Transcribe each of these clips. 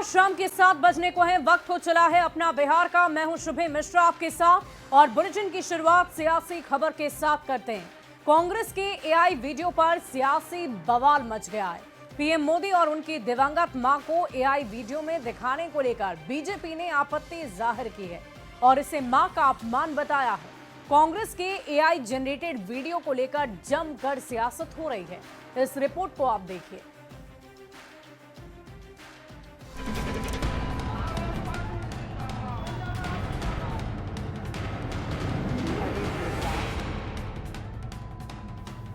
नमस्कार, शाम के 7 बजने को है। वक्त हो चला है अपना बिहार का। मैं हूं शुभे मिश्रा आपके साथ और बुलेटिन की शुरुआत सियासी खबर के साथ करते हैं। कांग्रेस के एआई वीडियो पर सियासी बवाल मच गया है। पीएम मोदी और उनकी दिवंगत मां को एआई वीडियो में दिखाने को लेकर बीजेपी ने आपत्ति जाहिर की है और इसे मां का अपमान बताया है। कांग्रेस के एआई जनरेटेड वीडियो को लेकर जमकर सियासत हो रही है। इस रिपोर्ट को आप देखिए।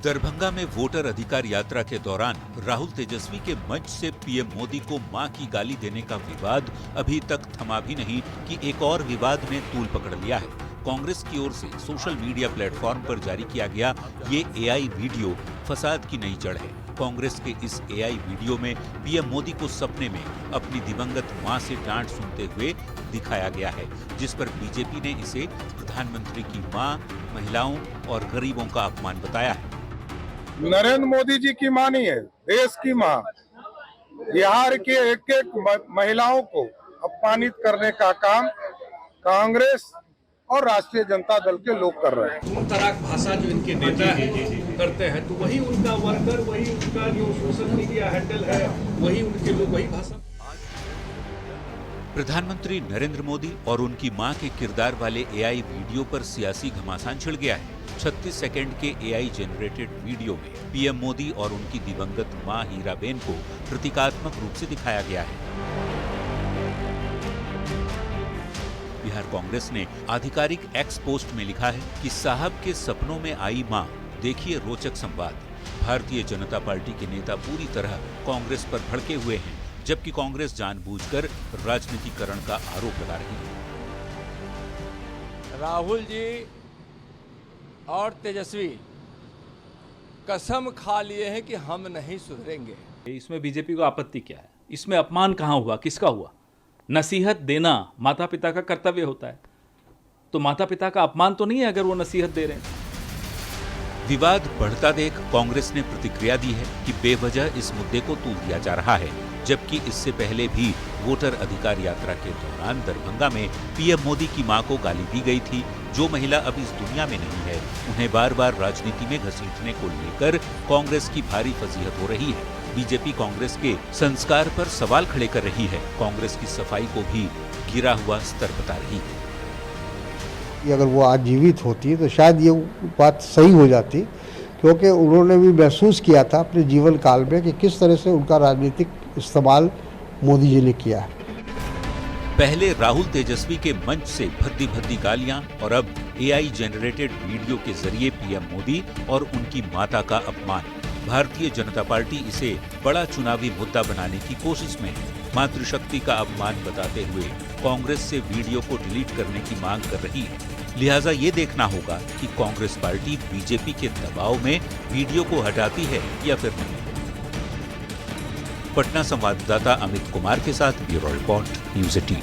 दरभंगा में वोटर अधिकार यात्रा के दौरान राहुल तेजस्वी के मंच से पीएम मोदी को मां की गाली देने का विवाद अभी तक थमा भी नहीं कि एक और विवाद ने तूल पकड़ लिया है। कांग्रेस की ओर से सोशल मीडिया प्लेटफॉर्म पर जारी किया गया ये एआई वीडियो फसाद की नई जड़ है। कांग्रेस के इस एआई वीडियो में पीएम मोदी को सपने में अपनी दिवंगत मां से डांट सुनते हुए दिखाया गया है, जिस पर बीजेपी ने इसे प्रधानमंत्री की मां, महिलाओं और गरीबों का अपमान बताया है। नरेंद्र मोदी जी की मां नहीं है, देश की मां। बिहार के एक एक महिलाओं को अपमानित करने का काम कांग्रेस और राष्ट्रीय जनता दल के लोग कर रहे हैं। उन तरह भाषा जो इनके नेता करते हैं, तो वही उनका वर्कर, वही उनका जो सोशल मीडिया हैंडल है, वही उनके लोग वही भाषा। प्रधानमंत्री नरेंद्र मोदी और उनकी मां के किरदार वाले एआई वीडियो पर सियासी घमासान छिड़ गया है। 36 सेकंड के एआई जनरेटेड वीडियो में पीएम मोदी और उनकी दिवंगत मां हीराबेन को प्रतीकात्मक रूप से दिखाया गया है। बिहार कांग्रेस ने आधिकारिक एक्स पोस्ट में लिखा है कि साहब के सपनों में आई मां, देखिए रोचक संवाद। भारतीय जनता पार्टी के नेता पूरी तरह कांग्रेस पर भड़के हुए हैं, जबकि कांग्रेस जानबूझकर राजनीतिकरण का आरोप लगा रही है। राहुल जी और तेजस्वी कसम खा लिए हैं कि हम नहीं सुधरेंगे। इसमें बीजेपी को आपत्ति क्या है? इसमें अपमान कहाँ हुआ, किसका हुआ? नसीहत देना माता पिता का कर्तव्य होता है, तो माता पिता का अपमान तो नहीं है अगर वो नसीहत दे रहे हैं। विवाद बढ़ता देख कांग्रेस ने प्रतिक्रिया दी है कि बेवजह इस मुद्दे को तूल दिया जा रहा है, जबकि इससे पहले भी वोटर अधिकार यात्रा के दौरान दरभंगा में पीएम मोदी की मां को गाली दी गई थी। जो महिला अब इस दुनिया में नहीं है, उन्हें बार बार राजनीति में घसीटने को लेकर कांग्रेस की भारी फजीहत हो रही है। बीजेपी कांग्रेस के संस्कार पर सवाल खड़े कर रही है। कांग्रेस की सफाई को भी गिरा हुआ स्तर बता रही है। अगर वो आज जीवित होती तो शायद ये बात सही हो जाती, क्योंकि उन्होंने भी महसूस किया था अपने जीवन काल में कि किस तरह से उनका राजनीतिक इस्तेमाल मोदी जी ने किया है। पहले राहुल तेजस्वी के मंच से भद्दी भद्दी गालियां और अब एआई जनरेटेड वीडियो के जरिए पीएम मोदी और उनकी माता का अपमान। भारतीय जनता पार्टी इसे बड़ा चुनावी मुद्दा बनाने की कोशिश में है। मातृशक्ति का अपमान बताते हुए कांग्रेस से वीडियो को डिलीट करने की मांग कर रही है। लिहाजा ये देखना होगा कि कांग्रेस पार्टी बीजेपी के दबाव में वीडियो को हटाती है या फिर नहीं। पटना संवाददाता अमित कुमार के साथ ब्यूरो रिपोर्ट, न्यूज़ 18।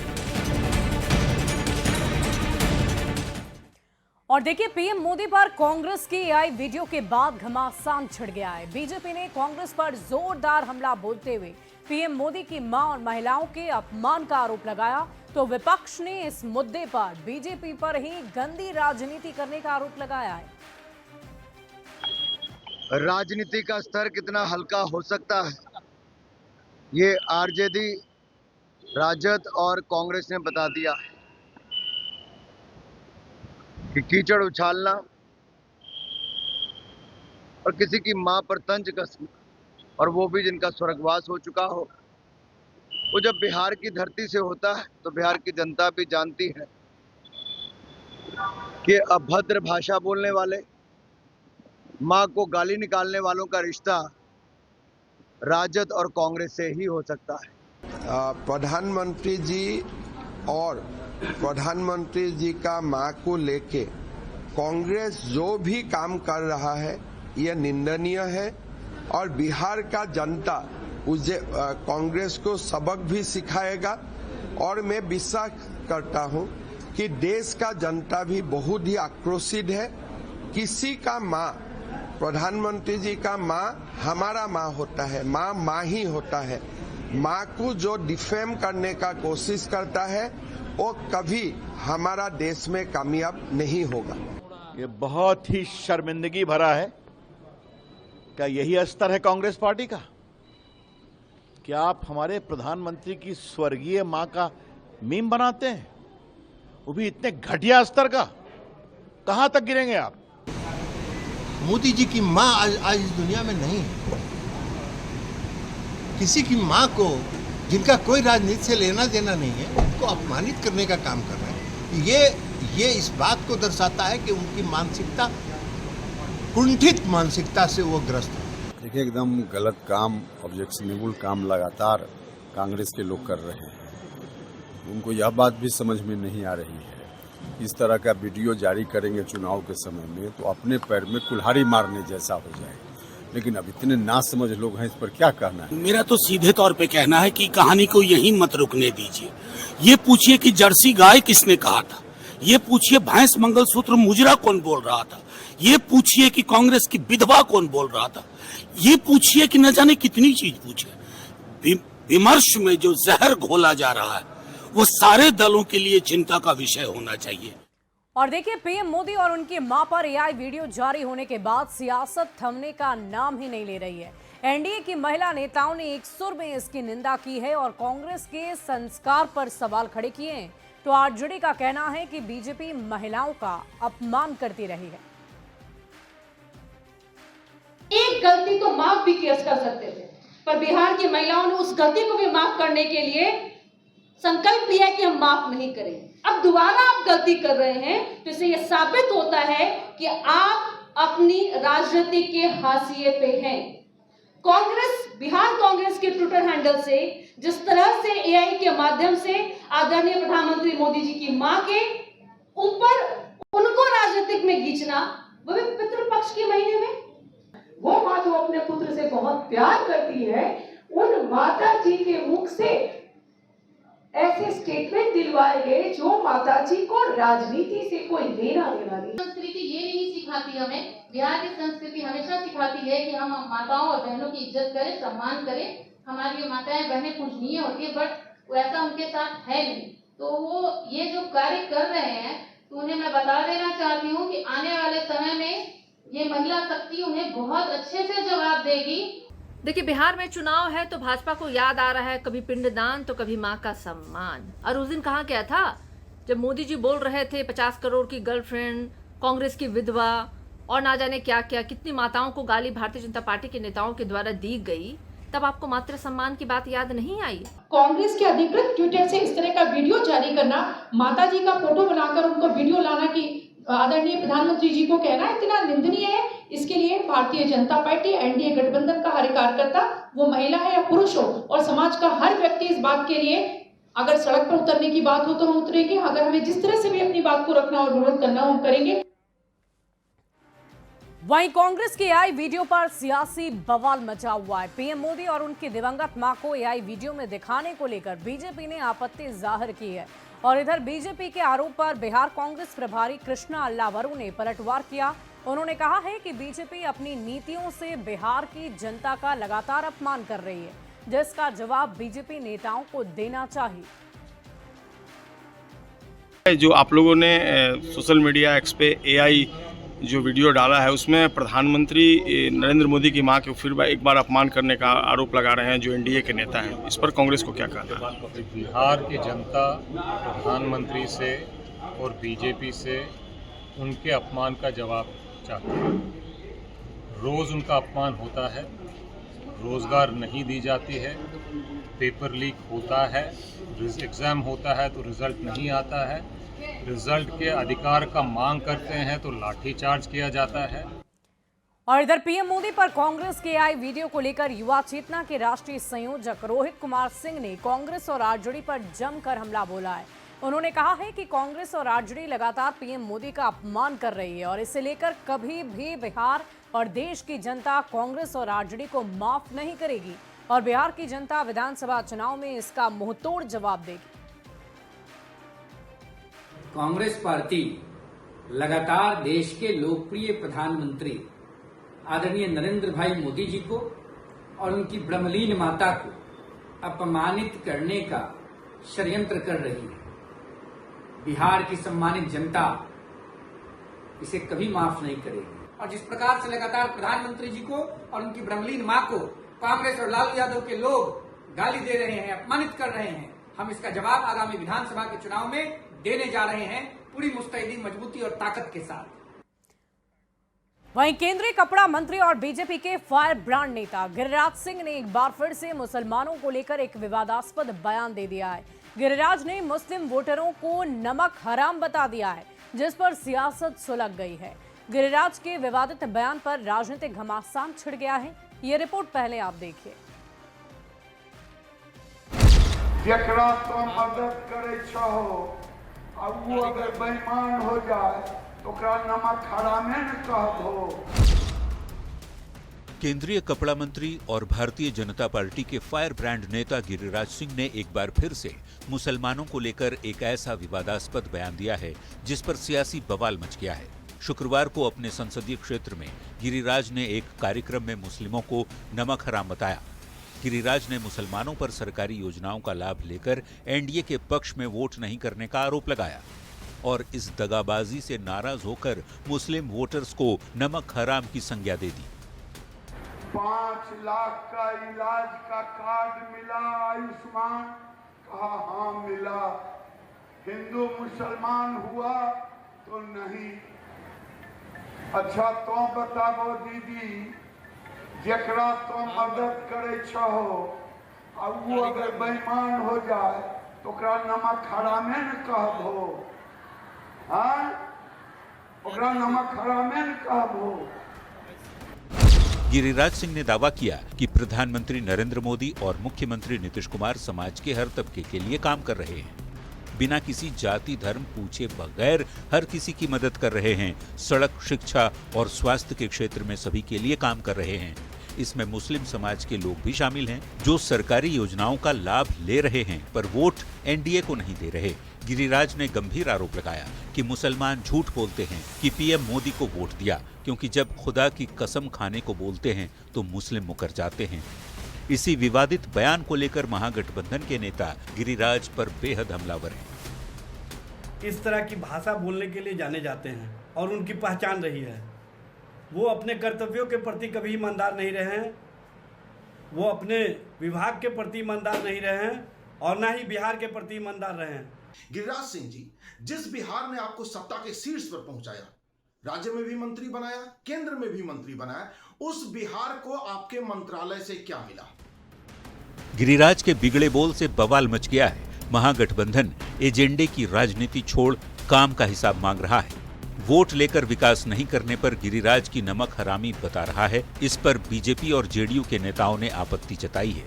और देखिए, पीएम मोदी पर कांग्रेस की एआई वीडियो के बाद घमासान छिड़ गया है। बीजेपी ने कांग्रेस पर जोरदार हमला बोलते हुए पीएम मोदी की मां और महिलाओं के अपमान का आरोप लगाया, तो विपक्ष ने इस मुद्दे पर बीजेपी पर ही गंदी राजनीति करने का आरोप लगाया है। राजनीति का स्तर कितना हल्का हो सकता है, ये आरजेडी, राजद और कांग्रेस ने बता दिया है कि कीचड़ उछालना और किसी की मां पर तंज कसना, और वो भी जिनका स्वर्गवास हो चुका हो, वो जब बिहार की धरती से होता है तो बिहार की जनता भी जानती है कि अभद्र भाषा बोलने वाले, मां को गाली निकालने वालों का रिश्ता राजद और कांग्रेस से ही हो सकता है। प्रधानमंत्री जी और प्रधानमंत्री जी का मां को लेके कांग्रेस जो भी काम कर रहा है यह निंदनीय है, और बिहार का जनता उसे कांग्रेस को सबक भी सिखाएगा। और मैं विश्वास करता हूं कि देश का जनता भी बहुत ही आक्रोशित है। किसी का मां, प्रधानमंत्री जी का मां हमारा मां होता है, मां ही होता है। माँ को जो डिफेम करने का कोशिश करता है वो कभी हमारा देश में कामयाब नहीं होगा। ये बहुत ही शर्मिंदगी भरा है। क्या यही स्तर है कांग्रेस पार्टी का? क्या आप हमारे प्रधानमंत्री की स्वर्गीय मां का मीम बनाते हैं, वो भी इतने घटिया स्तर का? कहां तक गिरेंगे आप? मोदी जी की मां आज इस दुनिया में नहीं है। किसी की मां को, जिनका कोई राजनीति से लेना देना नहीं है, उनको अपमानित करने का काम कर रहे हैं। ये इस बात को दर्शाता है कि उनकी मानसिकता, कुंठित मानसिकता से वो ग्रस्त है। देखिए, एकदम गलत काम, ऑब्जेक्शनेबल काम लगातार कांग्रेस के लोग कर रहे हैं। उनको यह बात भी समझ में नहीं आ रही है, इस तरह का वीडियो जारी करेंगे चुनाव के समय में तो अपने पैर में कुल्हाड़ी मारने जैसा हो जाएगा। लेकिन अब इतने नासमझ लोग हैं, इस पर क्या कहना है? मेरा तो सीधे तौर पे कहना है कि कहानी को यहीं मत रुकने दीजिए। ये पूछिए कि जर्सी गाय किसने कहा था, ये पूछिए भैंस मंगलसूत्र मुजरा कौन बोल रहा था, ये पूछिए कि कांग्रेस की विधवा कौन बोल रहा था, ये पूछिए कि न जाने कितनी चीज पूछे। विमर्श में जो जहर घोला जा रहा है वो सारे दलों के लिए चिंता का विषय होना चाहिए। और देखिए, पीएम मोदी और उनकी मां पर एआई वीडियो जारी होने के बाद सियासत थमने का नाम ही नहीं ले रही है। एनडीए की महिला नेताओं ने एक सुर में इसकी निंदा की है और कांग्रेस के संस्कार पर सवाल खड़े किए हैं। तो आरजेडी का कहना है कि बीजेपी महिलाओं का अपमान करती रही है। एक गलती तो माफ भी कर सकते थे, पर बिहार की महिलाओं ने उस गलती को भी माफ करने के लिए संकल्प लिया कि हम माफ नहीं करेंगे। अब दोबारा आप गलती कर रहे हैं तो इससे यह साबित होता है कि आप अपनी राजनीति के हाशिए पे हैं। कांग्रेस, बिहार कांग्रेस के ट्विटर हैंडल से जिस तरह से एआई के माध्यम से आदरणीय प्रधानमंत्री मोदी जी की मां के ऊपर उनको राजनीतिक में खींचना, वो भी पितृपक्ष के महीने में, वो मां जो अपने पुत्र से बहुत प्यार करती है, उन माता जी के मुख से ऐसे स्टेटमेंट दिलवाए गए जो माताजी को राजनीति से कोई लेना देना नहीं। संस्कृति ये नहीं सिखाती हमें, बिहार की संस्कृति हमेशा सिखाती है कि हम माताओं और बहनों की इज्जत करें, सम्मान करें। हमारी ये माताएं बहनें पूजनीय होती है, बट वैसा उनके साथ है नहीं। तो वो ये जो कार्य कर रहे हैं, तो उन्हें मैं बता देना चाहती हूँ कि आने वाले समय में ये महिला शक्ति उन्हें बहुत अच्छे से जवाब देगी। देखिए, बिहार में चुनाव है तो भाजपा को याद आ रहा है कभी पिंडदान तो कभी मां का सम्मान। और उस दिन कहा गया था जब मोदी जी बोल रहे थे 50 करोड़ की गर्लफ्रेंड, कांग्रेस की विधवा और ना जाने क्या क्या, कितनी माताओं को गाली भारतीय जनता पार्टी के नेताओं के द्वारा दी गई, तब आपको मातृ सम्मान की बात याद नहीं आई? कांग्रेस के अधिकृत ट्विटर से इस तरह का वीडियो जारी करना, माता जी का फोटो बनाकर उनको वीडियो लाना की आदरणीय प्रधानमंत्री जी को कहना इतना निंदनीय है। इसके लिए भारतीय जनता पार्टी, एनडीए गठबंधन का हर कार्यकर्ता, वो महिला है या पुरुष हो, और समाज का हर व्यक्ति इस बात के लिए, अगर सड़क पर उतरने की बात हो तो हम उतरेंगे, अगर हमें जिस तरह से भी अपनी बात को रखना और विरोध करना हम करेंगे। वहीं कांग्रेस के एआई वीडियो पर सियासी बवाल मचा हुआ है। पीएम मोदी और उनकी दिवंगत मां को एआई वीडियो में दिखाने को लेकर बीजेपी ने आपत्ति जाहिर की है। और इधर बीजेपी के आरोप पर बिहार कांग्रेस प्रभारी कृष्णा अल्लावरू ने पलटवार किया। उन्होंने कहा है कि बीजेपी अपनी नीतियों से बिहार की जनता का लगातार अपमान कर रही है, जिसका जवाब बीजेपी नेताओं को देना चाहिए। जो आप लोगों ने सोशल मीडिया एक्स पे एआई जो वीडियो डाला है, उसमें प्रधानमंत्री नरेंद्र मोदी की मां के फिर एक बार अपमान करने का आरोप लगा रहे हैं जो एनडीए के नेता हैं। इस पर कांग्रेस को क्या कहना है? बिहार की जनता प्रधानमंत्री से और बीजेपी से उनके अपमान का जवाब चाहती है। रोज़ उनका अपमान होता है, रोज़गार नहीं दी जाती है, पेपर लीक होता है, एग्ज़ाम होता है तो रिज़ल्ट नहीं आता है, रिजल्ट के अधिकार का मांग करते हैं तो लाठीचार्ज किया जाता है। और इधर पीएम मोदी पर कांग्रेस के एआई वीडियो को लेकर युवा चेतना के राष्ट्रीय संयोजक रोहित कुमार सिंह ने कांग्रेस और आरजेडी पर जमकर हमला बोला है। उन्होंने कहा है कि कांग्रेस और आरजेडी लगातार पीएम मोदी का अपमान कर रही है और इसे लेकर कभी भी बिहार और देश की जनता कांग्रेस और आरजेडी को माफ नहीं करेगी और बिहार की जनता विधानसभा चुनाव में इसका मुंहतोड़ जवाब देगी। कांग्रेस पार्टी लगातार देश के लोकप्रिय प्रधानमंत्री आदरणीय नरेंद्र भाई मोदी जी को और उनकी ब्रह्मलीन माता को अपमानित करने का षड्यंत्र कर रही है। बिहार की सम्मानित जनता इसे कभी माफ नहीं करेगी। और जिस प्रकार से लगातार प्रधानमंत्री जी को और उनकी ब्रह्मलीन मां को कांग्रेस और लालू यादव के लोग गाली दे रहे हैं, अपमानित कर रहे हैं, हम इसका जवाब आगामी विधानसभा के चुनाव में देने जा रहे हैं पूरी मुस्तैदी, मजबूती और ताकत के साथ। वहीं केंद्रीय कपड़ा मंत्री और बीजेपी के फायर ब्रांड नेता गिरिराज सिंह ने एक बार फिर से मुसलमानों को लेकर एक विवादास्पद बयान दे दिया है। गिरिराज ने मुस्लिम वोटरों को नमक हराम बता दिया है, जिस पर सियासत सुलग गई है। गिरिराज के विवादित बयान पर राजनीतिक घमासान छिड़ गया है। ये रिपोर्ट पहले आप देखिए। जकरा तो मदद करे छहो, अब वो अगर बेईमान हो जाए तो ओकरा नमक हरामे न कहबो। केंद्रीय कपड़ा मंत्री और भारतीय जनता पार्टी के फायर ब्रांड नेता गिरिराज सिंह ने एक बार फिर से मुसलमानों को लेकर एक ऐसा विवादास्पद बयान दिया है जिस पर सियासी बवाल मच गया है। शुक्रवार को अपने संसदीय क्षेत्र में गिरिराज ने एक कार्यक्रम में मुस्लिमों को नमक हराम बताया। गिरिराज ने मुसलमानों पर सरकारी योजनाओं का लाभ लेकर एनडीए के पक्ष में वोट नहीं करने का आरोप लगाया और इस दगाबाजी से नाराज होकर मुस्लिम वोटर्स को नमक हराम की संज्ञा दे दी। 5 लाख का इलाज का कार्ड मिला आयुष्मान, कहा हाँ मिला। हिंदू मुसलमान हुआ तो नहीं। अच्छा तो बताबो दीदी, जकरा तो मदद करे छहो, अब वो अगर बेईमान हो जाए तो ओकरा नमक हरामे न कहबो। हाँ, ओकरा नमक हरामे न कहबो। गिरिराज सिंह ने दावा किया कि प्रधानमंत्री नरेंद्र मोदी और मुख्यमंत्री नीतीश कुमार समाज के हर तबके के लिए काम कर रहे हैं, बिना किसी जाति धर्म पूछे बगैर हर किसी की मदद कर रहे हैं। सड़क, शिक्षा और स्वास्थ्य के क्षेत्र में सभी के लिए काम कर रहे हैं। इसमें मुस्लिम समाज के लोग भी शामिल हैं जो सरकारी योजनाओं का लाभ ले रहे हैं पर वोट एनडीए को नहीं दे रहे। गिरिराज ने गंभीर आरोप लगाया कि मुसलमान झूठ बोलते हैं कि पीएम मोदी को वोट दिया, क्योंकि जब खुदा की कसम खाने को बोलते हैं तो मुस्लिम मुकर जाते हैं। इसी विवादित बयान को लेकर महागठबंधन के नेता गिरिराज पर बेहद हमलावर हैं। इस तरह की भाषा बोलने के लिए जाने जाते हैं और उनकी पहचान रही है। वो अपने कर्तव्यों के प्रति कभी ईमानदार नहीं रहे हैं, वो अपने विभाग के प्रति ईमानदार नहीं रहे हैं और ना ही बिहार के प्रति ईमानदार रहे हैं। गिरिराज सिंह जी, जिस बिहार ने आपको सत्ता के शीर्ष पर पहुंचाया, राज्य में भी मंत्री बनाया, केंद्र में भी मंत्री बनाया, उस बिहार को आपके मंत्रालय से क्या मिला? गिरिराज के बिगड़े बोल से बवाल मच गया है। महागठबंधन एजेंडे की राजनीति छोड़ काम का हिसाब मांग रहा है। वोट लेकर विकास नहीं करने पर गिरिराज की नमक हरामी बता रहा है। इस पर बीजेपी और जेडीयू के नेताओं ने आपत्ति जताई है।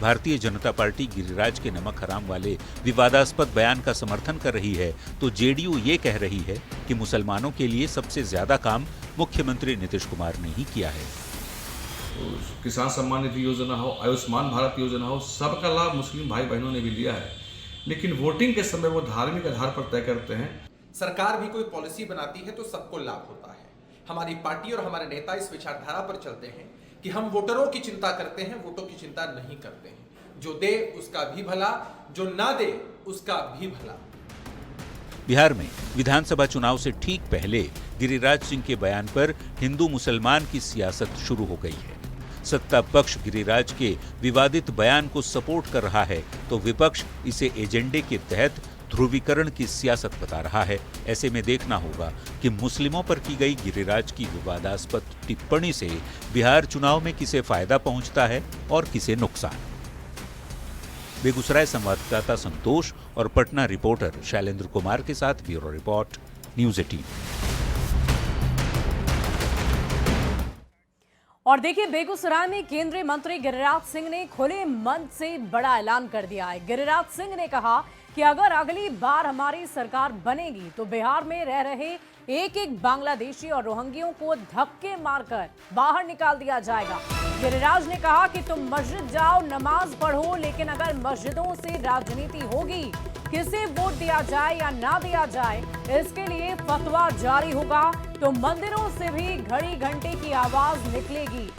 भारतीय जनता पार्टी गिरिराज के नमक हराम वाले विवादास्पद बयान का समर्थन कर रही है तो जेडीयू ये कह रही है कि मुसलमानों के लिए सबसे ज्यादा काम मुख्यमंत्री नीतीश कुमार ने ही किया है। किसान सम्मान निधि योजना हो, आयुष्मान भारत योजना हो, सबका लाभ मुस्लिम भाई बहनों ने भी लिया है, लेकिन वोटिंग के समय वो धार्मिक आधार पर तय करते हैं। सरकार भी कोई पॉलिसी बनाती है तो सबको लाभ होता है। हमारी पार्टी और हमारे नेता इस विचारधारा पर चलते हैं कि हम वोटरों की चिंता करते हैं, वोटों की चिंता नहीं करते हैं। जो दे उसका भी भला, जो ना दे उसका भी भला। बिहार में विधानसभा चुनाव से ठीक पहले गिरिराज सिंह के बयान पर हिंदू मुसलमान की सियासत शुरू हो गई है। सत्ता पक्ष गिरिराज के विवादित बयान को सपोर्ट कर रहा है तो विपक्ष इसे एजेंडे के तहत ध्रुवीकरण की सियासत बता रहा है। ऐसे में देखना होगा कि मुस्लिमों पर की गई गिरिराज की विवादास्पद टिप्पणी से बिहार चुनाव में किसे फायदा पहुंचता है और किसे नुकसान। बेगूसराय संवाददाता संतोष और पटना रिपोर्टर शैलेंद्र कुमार के साथ ब्यूरो रिपोर्ट, न्यूज़ 18। और देखिए, बेगूसराय में केंद्रीय मंत्री गिरिराज सिंह ने खुले मन से बड़ा ऐलान कर दिया है। गिरिराज सिंह ने कहा कि अगर अगली बार हमारी सरकार बनेगी तो बिहार में रह रहे एक एक बांग्लादेशी और रोहिंग्यों को धक्के मारकर बाहर निकाल दिया जाएगा। गिरिराज ने कहा कि तुम मस्जिद जाओ, नमाज पढ़ो, लेकिन अगर मस्जिदों से राजनीति होगी, किसे वोट दिया जाए या ना दिया जाए, इसके लिए फतवा जारी होगा तो मंदिरों से भी घड़ी घंटे की आवाज निकलेगी।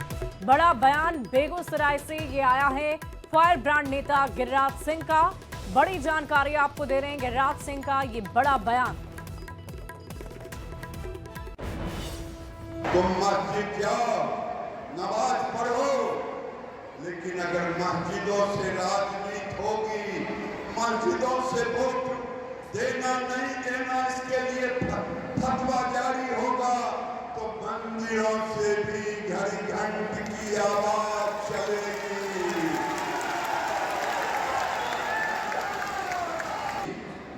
बड़ा बयान बेगूसराय से ये आया है। फायर ब्रांड नेता गिरिराज सिंह का। बड़ी जानकारी आपको दे रहे हैं गिरिराज सिंह का ये बड़ा बयान। तुम मस्जिद जाओ, नमाज पढ़ो, लेकिन अगर मस्जिदों से राजनीति होगी, मस्जिदों से वोट देना नहीं देना इसके लिए फतवा जारी होगा, तो मंदिरों से भी घड़ी घंट की आवाज चलेगी।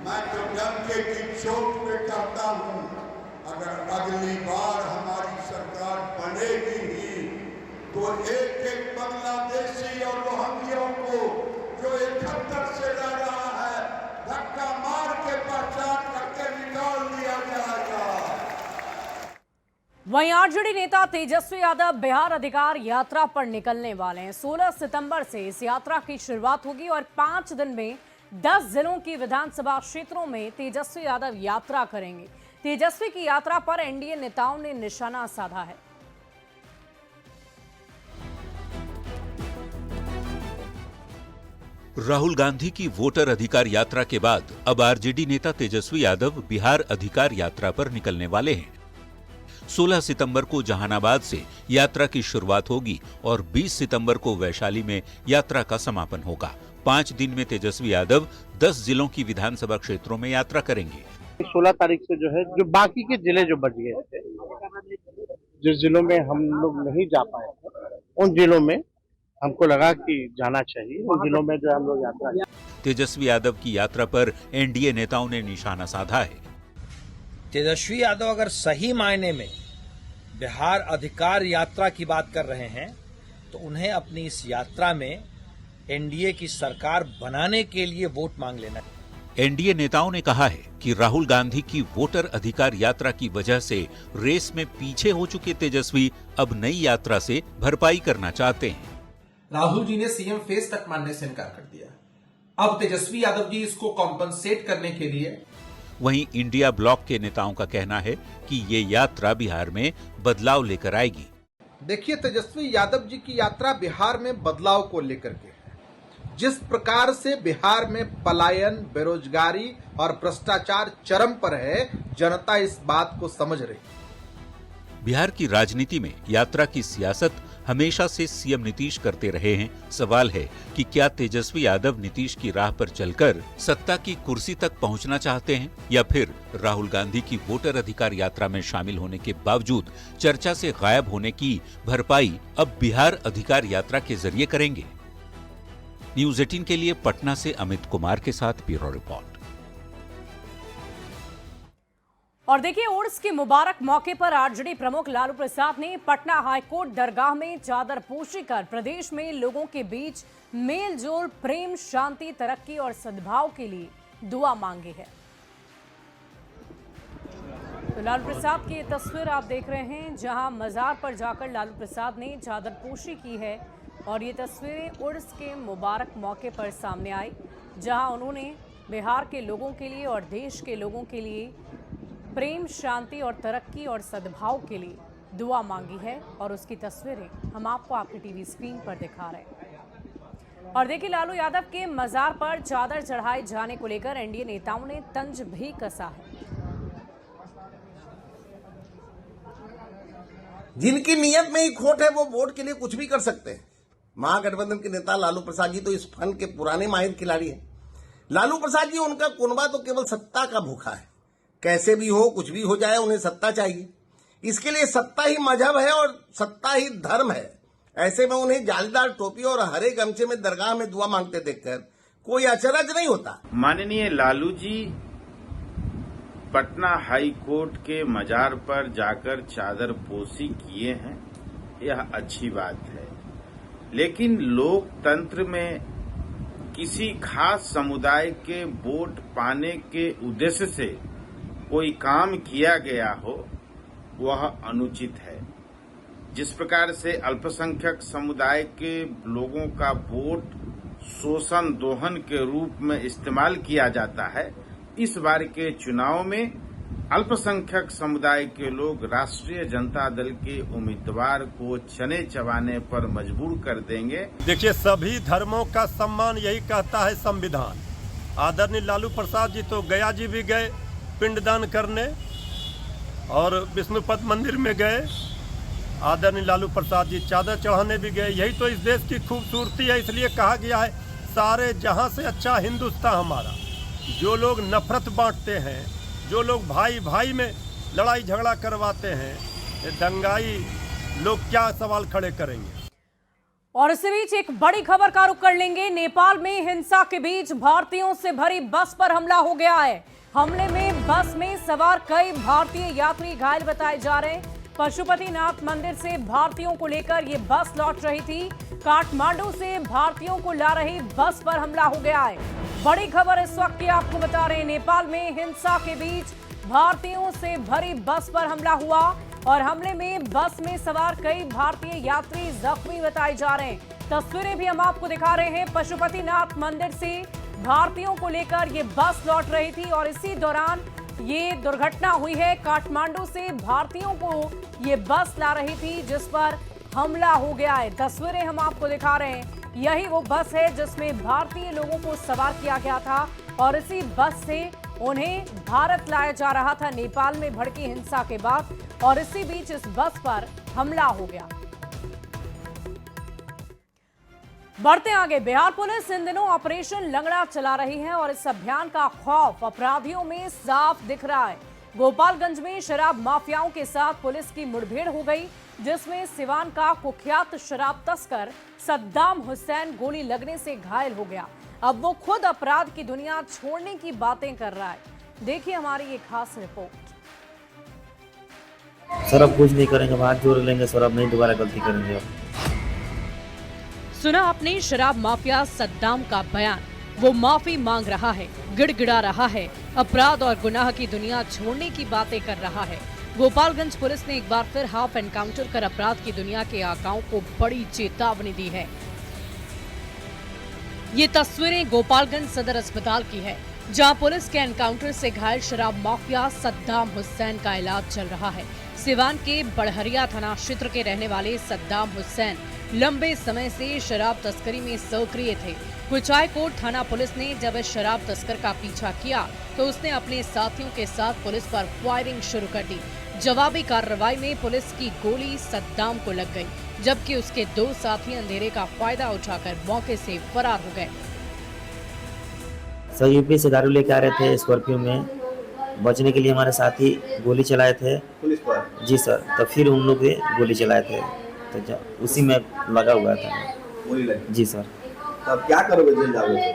मैं तो डंके की चोट पे कहता हूं, अगर अगली बार हमारी सरकार बनेगी ही तो एक एक बांग्लादेशी और रोहिंग्याओं को जो 71 से रह रहा है धक्का मार के पहचान करके निकाल दिया जाएगा। वहीं आरजेडी नेता तेजस्वी यादव बिहार अधिकार यात्रा पर निकलने वाले हैं। 16 सितंबर से इस यात्रा की शुरुआत होगी और 5 दिन में 10 जिलों की विधानसभा क्षेत्रों में तेजस्वी यादव यात्रा करेंगे। तेजस्वी की यात्रा पर एनडीए नेताओं ने निशाना साधा है। राहुल गांधी की वोटर अधिकार यात्रा के बाद अब आरजेडी नेता तेजस्वी यादव बिहार अधिकार यात्रा पर निकलने वाले हैं। 16 सितंबर को जहानाबाद से यात्रा की शुरुआत होगी और 20 सितंबर को वैशाली में यात्रा का समापन होगा। 5 दिन में तेजस्वी यादव 10 जिलों की विधानसभा क्षेत्रों में यात्रा करेंगे। 16 तारीख से जो है जो बाकी के जिले जो बच गए थे, जिस जिलों में हम लोग नहीं जा पाए उन जिलों में हमको लगा कि जाना चाहिए। उन जिलों में जो हम लोग यात्रा। तेजस्वी यादव की यात्रा पर एनडीए नेताओं ने निशाना साधा है। तेजस्वी यादव अगर सही मायने में बिहार अधिकार यात्रा की बात कर रहे हैं तो उन्हें अपनी इस यात्रा में एनडीए की सरकार बनाने के लिए वोट मांग लेना है। एनडीए नेताओं ने कहा है कि राहुल गांधी की वोटर अधिकार यात्रा की वजह से रेस में पीछे हो चुके तेजस्वी अब नई यात्रा से भरपाई करना चाहते हैं। राहुल जी ने सीएम फेस तक मानने से इनकार कर दिया। अब तेजस्वी यादव जी इसको कॉम्पनसेट करने के लिए। वहीं इंडिया ब्लॉक के नेताओं का कहना है कि ये यात्रा बिहार में बदलाव लेकर आएगी। देखिए, तेजस्वी यादव जी की यात्रा बिहार में बदलाव को लेकर के है। जिस प्रकार से बिहार में पलायन, बेरोजगारी और भ्रष्टाचार चरम पर है, जनता इस बात को समझ रही। बिहार की राजनीति में यात्रा की सियासत हमेशा से सीएम नीतीश करते रहे हैं। सवाल है कि क्या तेजस्वी यादव नीतीश की राह पर चलकर सत्ता की कुर्सी तक पहुंचना चाहते हैं या फिर राहुल गांधी की वोटर अधिकार यात्रा में शामिल होने के बावजूद चर्चा से गायब होने की भरपाई अब बिहार अधिकार यात्रा के जरिए करेंगे। न्यूज 18 के लिए पटना से अमित कुमार के साथ ब्यूरो रिपोर्ट। और देखिए, उर्स के मुबारक मौके पर आरजेडी प्रमुख लालू प्रसाद ने पटना हाईकोर्ट दरगाह में चादर पोशी कर प्रदेश में लोगों के बीच मेल जोल, प्रेम, शांति, तरक्की और सद्भाव के लिए दुआ मांगी है। तो लालू प्रसाद की ये तस्वीर आप देख रहे हैं, जहां मजार पर जाकर लालू प्रसाद ने चादर पोशी की है और ये तस्वीरें उर्स के मुबारक मौके पर सामने आई, जहां उन्होंने बिहार के लोगों के लिए और देश के लोगों के लिए प्रेम, शांति और तरक्की और सद्भाव के लिए दुआ मांगी है और उसकी तस्वीरें हम आपको आपकी टीवी स्क्रीन पर दिखा रहे हैं। और देखिए, लालू यादव के मजार पर चादर चढ़ाए जाने को लेकर एनडीए नेताओं ने तंज भी कसा है। जिनकी नीयत में ही खोट है वो वोट के लिए कुछ भी कर सकते हैं। महागठबंधन के नेता लालू प्रसाद जी तो इस फन के पुराने माहिर खिलाड़ी हैं। लालू प्रसाद जी, उनका कुनबा तो केवल सत्ता का भूखा है। कैसे भी हो, कुछ भी हो जाए, उन्हें सत्ता चाहिए। इसके लिए सत्ता ही मजहब है और सत्ता ही धर्म है। ऐसे में उन्हें जालीदार टोपी और हरे गमछे में दरगाह में दुआ मांगते देखकर कोई अचरज नहीं होता। माननीय लालू जी पटना हाई कोर्ट के मजार पर जाकर चादर पोशी किए हैं, यह अच्छी बात है। लेकिन लोकतंत्र में किसी खास समुदाय के वोट पाने के उद्देश्य से कोई काम किया गया हो वह अनुचित है। जिस प्रकार से अल्पसंख्यक समुदाय के लोगों का वोट शोषण दोहन के रूप में इस्तेमाल किया जाता है, इस बार के चुनाव में अल्पसंख्यक समुदाय के लोग राष्ट्रीय जनता दल के उम्मीदवार को चने चबाने पर मजबूर कर देंगे। देखिए, सभी धर्मों का सम्मान यही कहता है संविधान। आदरणीय लालू प्रसाद जी तो गया जी भी गए पिंडदान करने और विष्णुपद मंदिर में गए। आदरणीय लालू प्रसाद जी चादर चढ़ाने भी गए। यही तो इस देश की खूबसूरती है। इसलिए कहा गया है सारे जहां से अच्छा हिंदुस्तान हमारा। जो लोग नफरत बांटते हैं, जो लोग भाई भाई में लड़ाई झगड़ा करवाते हैं, ये दंगाई लोग क्या सवाल खड़े करेंगे। और इसी बीच एक बड़ी खबर का रुख कर लेंगे। नेपाल में हिंसा के बीच भारतीयों से भरी बस पर हमला हो गया है। हमले में बस में सवार कई भारतीय यात्री घायल बताए जा रहे हैं। पशुपतिनाथ मंदिर से भारतीयों को लेकर ये बस लौट रही थी। काठमांडू से भारतीयों को ला रही बस पर हमला हो गया है। बड़ी खबर इस वक्त की आपको बता रहे हैं। नेपाल में हिंसा के बीच भारतीयों से भरी बस पर हमला हुआ और हमले में बस में सवार कई भारतीय यात्री जख्मी बताए जा रहे हैं। तस्वीरें भी हम आपको दिखा रहे हैं। पशुपतिनाथ मंदिर से भारतीयों को लेकर ये बस लौट रही थी और इसी दौरान ये दुर्घटना हुई है। काठमांडू से भारतीयों को ये बस ला रही थी जिस पर हमला हो गया है। तस्वीरें हम आपको दिखा रहे हैं। यही वो बस है जिसमें भारतीय लोगों को सवार किया गया था और इसी बस से उन्हें भारत लाया जा रहा था नेपाल में भड़की हिंसा के बाद। और इसी बीच इस बस पर हमला हो गया। बढ़ते आगे, बिहार पुलिस इन दिनों ऑपरेशन लंगड़ा चला रही है और इस अभियान का खौफ अपराधियों में साफ दिख रहा है। गोपालगंज में शराब माफियाओं के साथ पुलिस की मुठभेड़ हो गई, जिसमें सिवान का कुख्यात शराब तस्कर सद्दाम हुसैन गोली लगने से घायल हो गया। अब वो खुद अपराध की दुनिया छोड़ने की बातें कर रहा है। देखिए हमारी ये खास रिपोर्ट। सर अब कुछ नहीं करेंगे, हाथ जोड़ लेंगे सर, अब नहीं दोबारा गलती करेंगे। सुना आपने शराब माफिया सद्दाम का बयान। वो माफी मांग रहा है, गिड़गिड़ा रहा है, अपराध और गुनाह की दुनिया छोड़ने की बातें कर रहा है। गोपालगंज पुलिस ने एक बार फिर हाफ एनकाउंटर कर अपराध की दुनिया के आकाओं को बड़ी चेतावनी दी है। ये तस्वीरें गोपालगंज सदर अस्पताल की है, जहां पुलिस के एनकाउंटर से घायल शराब माफिया सद्दाम हुसैन का इलाज चल रहा है। सिवान के बड़हरिया थाना क्षेत्र के रहने वाले सद्दाम हुसैन लंबे समय से शराब तस्करी में सक्रिय थे। कुचायकोट थाना पुलिस ने जब इस शराब तस्कर का पीछा किया तो उसने अपने साथियों के साथ पुलिस पर फायरिंग शुरू कर दी। जवाबी कार्रवाई में पुलिस की गोली सद्दाम को लग गई, जबकि उसके दो साथी अंधेरे का फायदा उठाकर मौके से फरार हो गए। सर यूपी से दारू लेके आ रहे थे स्कॉर्पियो में, बचने के लिए हमारे साथी गोली चलाए थे पुलिस पर। जी सर, तो फिर उन लोग गोली चलाए थे तो उसी में लगा हुआ था गोली लगी। जी सर। अब क्या करोगे जेल जाओगे?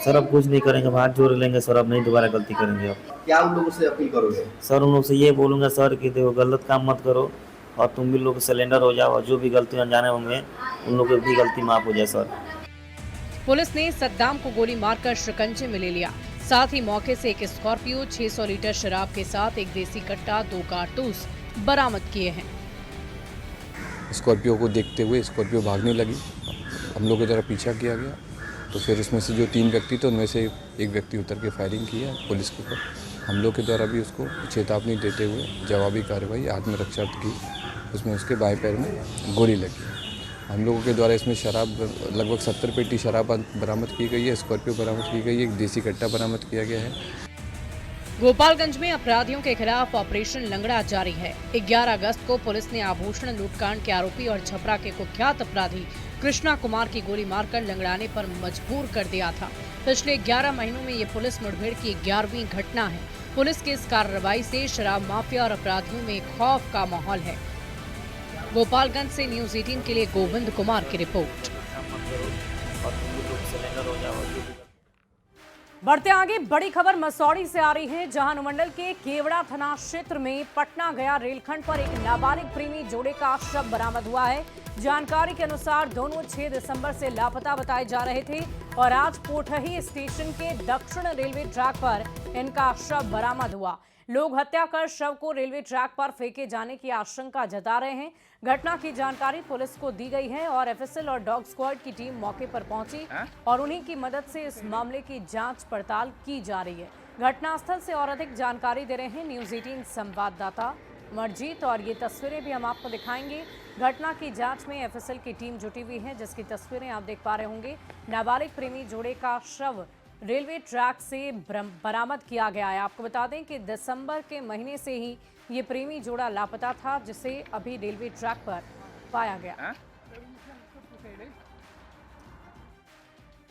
सर अब कुछ नहीं करेंगे, हाथ जोड़ लेंगे सर, अब नहीं दोबारा गलती करेंगे। अब क्या उन लोगों से अपील करोगे? सर उन लोग से ये बोलूँगा सर कि देखो गलत काम मत करो और तुम भी लोग सिलेंडर हो जाओ और जो भी गलती अनजाने होंगे उन लोगों की गलती माफ हो जाए सर। पुलिस ने सद्दाम को गोली मारकर शिकंजे में ले लिया। साथ ही मौके से एक स्कॉर्पियो, 600 लीटर शराब के साथ एक देसी कट्टा, 2 कारतूस बरामद किए हैं। स्कॉर्पियो को देखते हुए स्कॉर्पियो भागने लगी, हम लोग की तरफ पीछा किया गया तो फिर उसमें से जो 3 व्यक्ति थे उनमें से एक व्यक्ति उतर के फायरिंग किया पुलिस के ऊपर। हम लोग के द्वारा भी उसको चेतावनी देते हुए जवाबी कार्रवाई आत्मरक्षा की, उसमें उसके बाएं पैर में गोली लगी। हम लोगों के द्वारा इसमें शराब लगभग 70 पेटी शराब बरामद की गई है, स्कॉर्पियो बरामद की गई है, एक देसी कट्टा बरामद किया गया है। गोपालगंज में अपराधियों के खिलाफ ऑपरेशन लंगड़ा जारी है। 11 अगस्त को पुलिस ने आभूषण लूटकांड के आरोपी और छपरा के कुख्यात अपराधी कृष्णा कुमार की गोली मारकर लंगड़ाने पर मजबूर कर दिया था। पिछले 11 महीनों में ये पुलिस मुठभेड़ की 11वीं घटना है। पुलिस की इस कार्रवाई से शराब माफिया और अपराधियों में खौफ का माहौल है। गोपालगंज से न्यूज 18 के लिए गोविंद कुमार की रिपोर्ट। बढ़ते आगे, बड़ी खबर मसौड़ी से आ रही है, जहां अनुमंडल के केवड़ा थाना क्षेत्र में पटना गया रेलखंड पर एक नाबालिग प्रेमी जोड़े का शव बरामद हुआ है। जानकारी के अनुसार दोनों 6 दिसंबर से लापता बताए जा रहे थे और आज पोठही स्टेशन के दक्षिण रेलवे ट्रैक पर इनका शव बरामद हुआ। लोग हत्या कर शव को रेलवे ट्रैक पर फेंके जाने की आशंका जता रहे हैं। घटना की जानकारी पुलिस को दी गई है और एफएसएल और डॉग स्क्वाड की टीम मौके पर पहुंची और उन्हीं की मदद से इस मामले की जांच पड़ताल की जा रही है। घटनास्थल से और अधिक जानकारी दे रहे हैं न्यूज 18 संवाददाता मरजीत, और ये तस्वीरें भी हम आपको दिखाएंगे। घटना की जांच में एफएसएल की टीम जुटी हुई है, जिसकी तस्वीरें आप देख पा रहे होंगे। नाबालिग प्रेमी जोड़े का शव रेलवे ट्रैक से बरामद किया गया है। आपको बता दें कि दिसंबर के महीने से ही ये प्रेमी जोड़ा लापता था, जिसे अभी रेलवे ट्रैक पर पाया गया।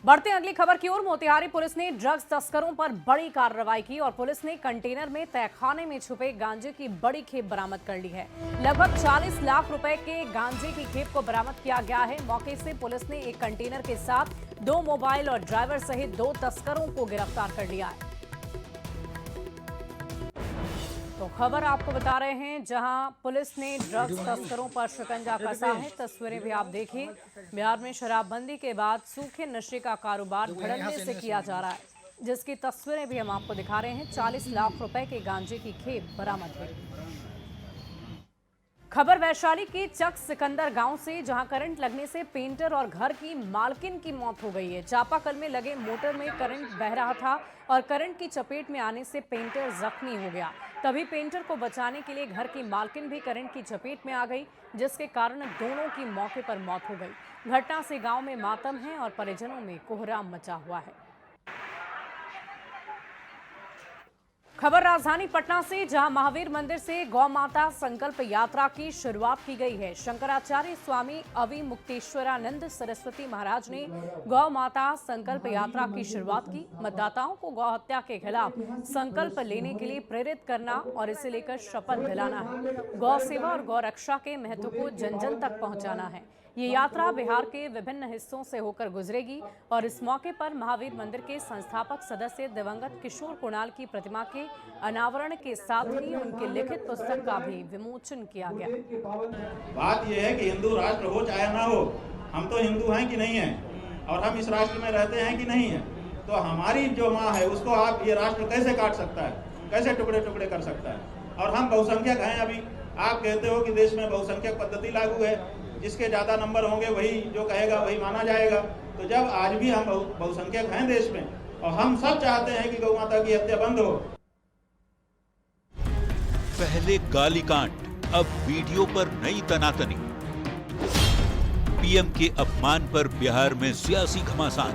बढ़ते अगली खबर की ओर। मोतिहारी पुलिस ने ड्रग्स तस्करों पर बड़ी कार्रवाई की और पुलिस ने कंटेनर में तहखाने में छुपे गांजे की बड़ी खेप बरामद कर ली है। लगभग 40 लाख रुपए के गांजे की खेप को बरामद किया गया है। मौके से पुलिस ने एक कंटेनर के साथ 2 मोबाइल और ड्राइवर सहित 2 तस्करों को गिरफ्तार कर लिया है। तो खबर आपको बता रहे हैं, जहां पुलिस ने ड्रग्स तस्करों पर शिकंजा कसा है। तस्वीरें भी आप देखिए। बिहार में शराबबंदी के बाद सूखे नशे का कारोबार धड़ल्ले से किया जा रहा है, जिसकी तस्वीरें भी हम आपको दिखा रहे हैं। 40 लाख रुपए के गांजे की खेप बरामद हुई। खबर वैशाली के चक सिकंदर गांव से, जहां करंट लगने से पेंटर और घर की मालकिन की मौत हो गई है। चापाकल में लगे मोटर में करंट बह रहा था और करंट की चपेट में आने से पेंटर जख्मी हो गया। तभी पेंटर को बचाने के लिए घर की मालकिन भी करंट की चपेट में आ गई, जिसके कारण दोनों की मौके पर मौत हो गई। घटना से गांव में मातम है और परिजनों में कोहराम मचा हुआ है। खबर राजधानी पटना से, जहां महावीर मंदिर से गौ माता संकल्प यात्रा की शुरुआत की गई है। शंकराचार्य स्वामी अविमुक्तेश्वरानंद सरस्वती महाराज ने गौ माता संकल्प यात्रा की शुरुआत की। मतदाताओं को गौ हत्या के खिलाफ संकल्प लेने के लिए प्रेरित करना और इसे लेकर शपथ दिलाना है। गौ सेवा और गौ रक्षा के महत्व को जन जन तक पहुंचाना है। ये यात्रा बिहार के विभिन्न हिस्सों से होकर गुजरेगी और इस मौके पर महावीर मंदिर के संस्थापक सदस्य दिवंगत किशोर कुणाल की प्रतिमा के अनावरण के साथ ही उनकी लिखित पुस्तक का भी विमोचन किया गया। बात यह है कि हिंदू राष्ट्र हो चाहे ना हो, हम तो हिंदू हैं कि नहीं हैं, और हम इस राष्ट्र में रहते हैं कि नहीं है। तो हमारी जो माँ है उसको आप ये राष्ट्र कैसे काट सकता है, कैसे टुकड़े टुकड़े कर सकता है। और हम बहुसंख्यक हैं। अभी आप कहते हो कि देश में बहुसंख्यक पद्धति लागू है, जिसके ज्यादा नंबर होंगे वही जो कहेगा वही माना जाएगा। तो जब आज भी हम बहुसंख्यक हैं देश में और हम सब चाहते हैं कि गौ माता की हत्या बंद हो। पहले गालीकांड, अब वीडियो पर नई तनातनी। पीएम के अपमान पर बिहार में सियासी घमासान।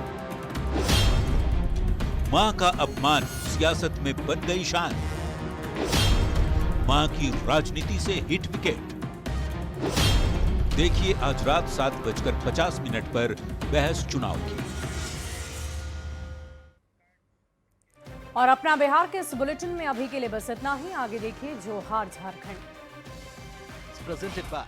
मां का अपमान सियासत में बन गई शान। मां की राजनीति से हिट विकेट। देखिए आज रात 7:50 पर बहस चुनाव की। और अपना बिहार के इस बुलेटिन में अभी के लिए बस इतना ही। आगे देखिए जोहार झारखंड। Presented by